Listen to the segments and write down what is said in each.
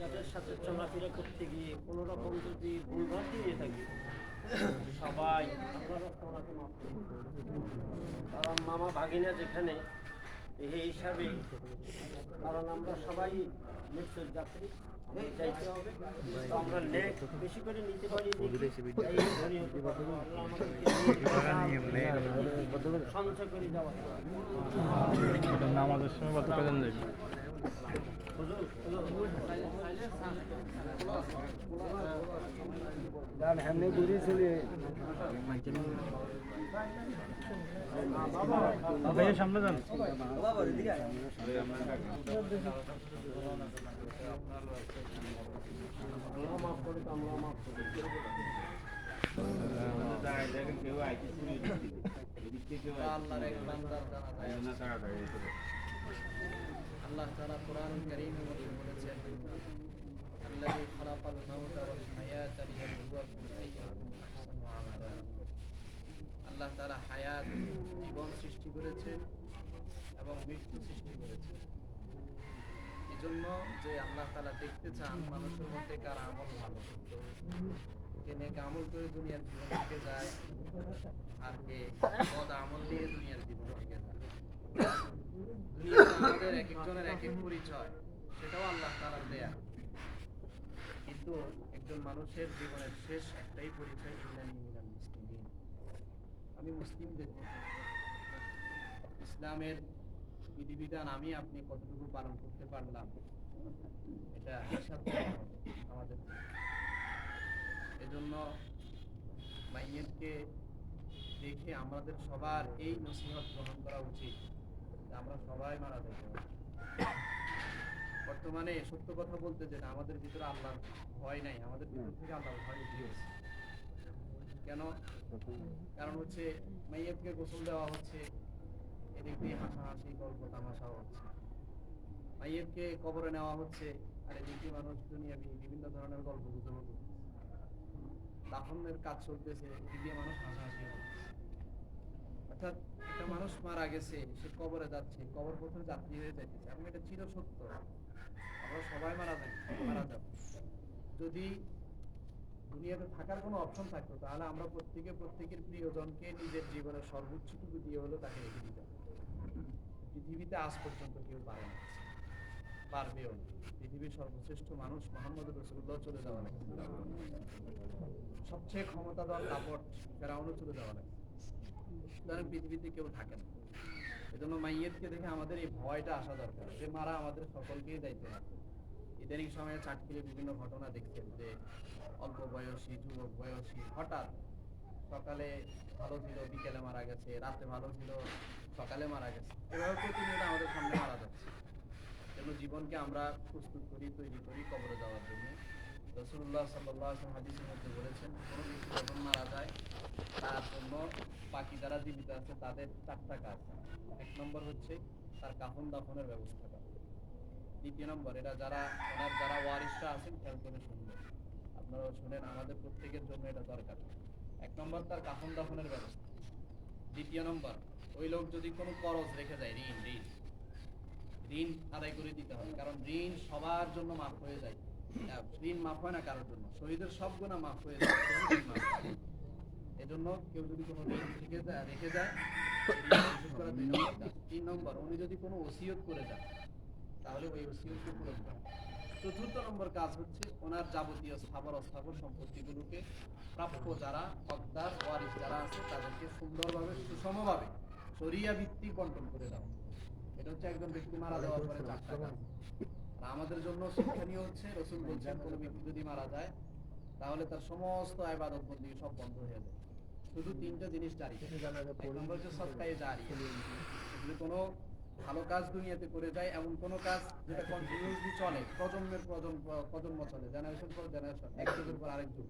যাদের সাথে চলাফেরা করতে গিয়ে কোনো রকম যদি ভুলভ্রান্তি হয়ে থাকে, সবাই আপনারা ওনাকে মাফ করুন। কারণ মামা ভাগিনা যেখানে এই হিসাবে, কারণ আমরা সবাই মৃত্যুর যাত্রী, যাইতে হবে। তো আমরা নেক বেশি করে নিতে পারি, ধনী হতে পারবো। আল্লাহ আমাদেরকে সঞ্চয় করে দেওয়া নামাজের সময় কত কাজে যাবি গান হেমনে ঘুরে চলে ভাইয়ের সামনে যান। আল্লাহ মাফ করে, আমরা মাফ করি। আল্লাহ তাআলা কোরআনুল কারীমের মধ্যে বলেছেন, আল্লাযী খালাকাল মাউতা ওয়াল হায়াতা লিয়াবলুয়াকুম আইয়ুকুম আহসানু আমালা। আল্লাহ তাআলা হায়াত, জীবন সৃষ্টি করেছেন এবং মৃত্যু সৃষ্টি করেছেন এজন্য যে আল্লাহ তাআলা দেখতে চান মানুষের মধ্যে কার আমল ভালো, কে নেক আমল করে দুনিয়ার জীবন থেকে যায় আর কে বদ আমল নিয়ে দুনিয়ার জীবন থেকে যায়। দুনিয়াতে আমাদের এক একজনের এক এক পরিচয়, সেটাও আল্লাহ তাআলার দেয়া। কিন্তু একজন মানুষের জীবনের শেষ একটাই পরিচয়, মিনাল মুসলিমিন, আমি মুসলিম ব্যক্তি। ইসলামের বিধিবিধান আমি আপনি কতটুকু পালন করতে পারলাম, এটা হিসাব আমাদের। এজন্য মাইয়েতকে দেখে আমাদের সবার এই নসিহত গ্রহণ করা উচিত, আমরা সবাই মারা যাব। বর্তমানে সত্য কথা বলতে যেটা, আমাদের ভিতরে আল্লাহর ভয় নাই, আমাদের ভিতর থেকে আল্লাহর ভয় উঠিয়েছে। কেন? কারণ হচ্ছে মাইয়াতকে গোসল দেওয়া হচ্ছে, এদিক দিয়ে হাসাহাসি গল্প তামাশা হচ্ছে। মাইয়াতকে কবরে নেওয়া হচ্ছে, আর এদিক দিয়ে মানুষ দুনিয়াবি বিভিন্ন ধরনের গল্প গুজব হচ্ছে। দাফনের কাজ চলতেছে, এদিক দিয়ে মানুষ হাসাহাসি হচ্ছে। অর্থাৎ একটা মানুষ মারা গেছে, সে কবরে যাচ্ছে, কবর পথের যাত্রী হয়ে যাইতেছে, এবং এটা চির সত্য। আমরা সবাই মারা যাব। যদি দুনিয়াতে থাকার কোনো অপশন থাকতো, তাহলে আমরা প্রত্যেকের প্রিয়জনকে নিজের জীবনের সর্বোচ্চটুকু দিয়ে হলো তাকে রেখে দিতাম। পৃথিবীতে আজ পর্যন্ত কেউ পারে না, পারবেও না। পৃথিবীর সর্বশ্রেষ্ঠ মানুষ মুহাম্মদ রাসূলুল্লাহ চলে যাওয়া লাগে, সবচেয়ে ক্ষমতাধর দাপট ফেরাউনও চলে যাওয়া লাগে, সুতরাং পৃথিবীতে কেউ থাকে না। এজন্য মাইয়েতকে দেখে আমাদের এই ভয়টা আসা দরকার, যে মারা আমাদের সকলকেই যাইতে হবে। ইদানিং সময়ে চাটখিলে বিভিন্ন ঘটনা দেখছেন যে অল্প বয়সী, যুবক বয়সী হঠাৎ সকালে ভালো ছিল, বিকেলে মারা গেছে, রাতে ভালো ছিল, সকালে মারা গেছে। এভাবে প্রতিনিয়ত আমাদের সামনে মারা যাচ্ছে। যেন জীবনকে আমরা প্রস্তুত করি, তৈরি করি কবরে যাওয়ার জন্য। রাসূলুল্লাহ সাল্লাল্লাহু আলাইহি ওয়াসাল্লাম হাদিসের মধ্যে বলেছেন, কোনো ব্যক্তি যখন মারা যায় তার জন্য বাকি যারা জীবিত আছে তাদের 4টা কাজ। 1 নম্বর হচ্ছে তার কাফন দাফনের ব্যবস্থা করা। 2 নম্বর, যারা ওয়ারিসরা আছেন খেয়াল করে শুনবেন, আপনারাও শুনেন, আমাদের প্রত্যেকের জন্য এটা দরকার। 1 নম্বর তার কাফন দাফনের ব্যবস্থা। 2 নম্বর, ওই লোক যদি কোনো করজ রেখে যায়, ঋণ আদায় করে দিতে হবে, কারণ ঋণ সবার জন্য মাফ হয়ে যায়। ঋণ মাফ হয় না কারোর জন্য, শহীদের সব গুনাহ মাফ হয়ে যায়, এজন্য কেউ যদি কোনো ঋণ রেখে যায়, পরিশোধ করা 2 নম্বর কাজ। 3 নম্বর, উনি যদি কোনো ওসিয়ত করে যান, তাহলে ওই ওসিয়তকে পূরণ করা। 4র্থ নম্বর কাজ হচ্ছে ওনার যাবতীয় স্থাবর সম্পত্তিগুলোকে প্রাপ্য যারা হকদার ওয়ারিস যারা আছে তাদেরকে সুন্দরভাবে, সুষমভাবে শরিয়া ভিত্তিক বন্টন করে দেওয়া। এটা হচ্ছে একজন ব্যক্তি মারা যাওয়ার পরে 4টা কাজ। আর আমাদের জন্য শিক্ষণীয় হচ্ছে, রাসূল বলছেন কোনো ব্যক্তি যদি মারা যায় তাহলে তার সমস্ত ইবাদত বন্দেগী সব বন্ধ হয়ে যায়, শুধু 3টা জিনিস জারি। 1 নম্বর হচ্ছে সদকায়ে জারিয়া, যদি কোনো ভালো কাজ দুনিয়াতে করে যায়, এমন কোনো কাজ যেটা কন্টিনিউয়াসলি চলে, প্রজন্ম চলে, জেনারেশন পর জেনারেশন, এক যুগের পর আরেক যুগ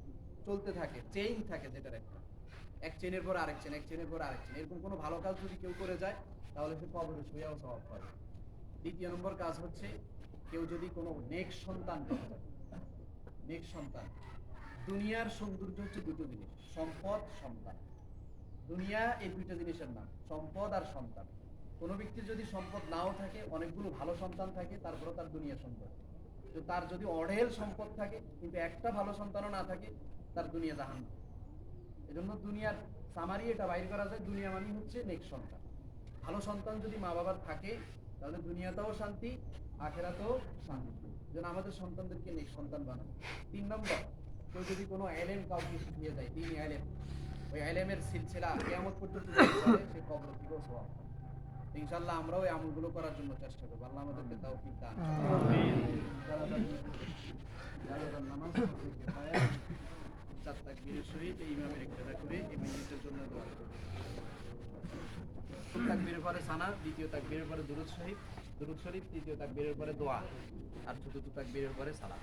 চলতে থাকে, চেইন থাকে, যেটার একটা এক চেনের পর আরেক চেন, এক চেনের পর আরেক চেন, এরকম কোনো ভালো কাজ যদি কেউ করে যায় তাহলে সে কবরে শুয়েও সওয়াব পাবে। 2 নম্বর কাজ হচ্ছে কেউ যদি কোনো নেক সন্তান পেয়ে যায়, নেক সন্তান। দুনিয়ার সৌন্দর্য হচ্ছে 2টো জিনিস, সম্পদ, সন্তান। দুনিয়া এই 2টা জিনিসের নাম, সম্পদ আর সন্তান। কোনো ব্যক্তির যদি সম্পদ নাও থাকে, অনেকগুলো ভালো সন্তান থাকে, তারপরে তার দুনিয়া সুন্দর। তো তার যদি অঢেল সম্পদ থাকে কিন্তু একটা ভালো সন্তানও না থাকে, তার দুনিয়া জাহান্নাম। এজন্য দুনিয়ার সামারি এটা বাইর করা যায়, দুনিয়া মানে হচ্ছে নেক সন্তান। ভালো সন্তান যদি মা বাবার থাকে তাহলে দুনিয়াতেও শান্তি, আখেরাতেও শান্তি। যেন আমাদের সন্তানদেরকে নেক সন্তান বানানো। 3 নম্বর, কেউ যদি কোনো এলেম কাউকে শিখিয়ে যায়, তিনি এলেম, ওই এলেমের সিলসিলা কিয়ামত পর্যন্ত যদি চলে, সে কবর থেকেও সওয়াব পায়। ইনশাআল্লাহ আমরাও এই আমলগুলো করার জন্য চেষ্টা করবো। আল্লাহ আমাদেরকে তাওফিক দান করুন। নামাজ পড়তে গিয়ে 4 তাকবীরের সহিত এই ইমামের ইক্তেদা করে এই মাইয়িতের জন্য দোয়া করব। তাকবীরের পরে সানা, দ্বিতীয় তাকবীরের পরে দুরূদ শরীফ, তৃতীয় তাকবীরের পরে দোয়া, আর চতুর্থ তাকবীরের পরে সালাত।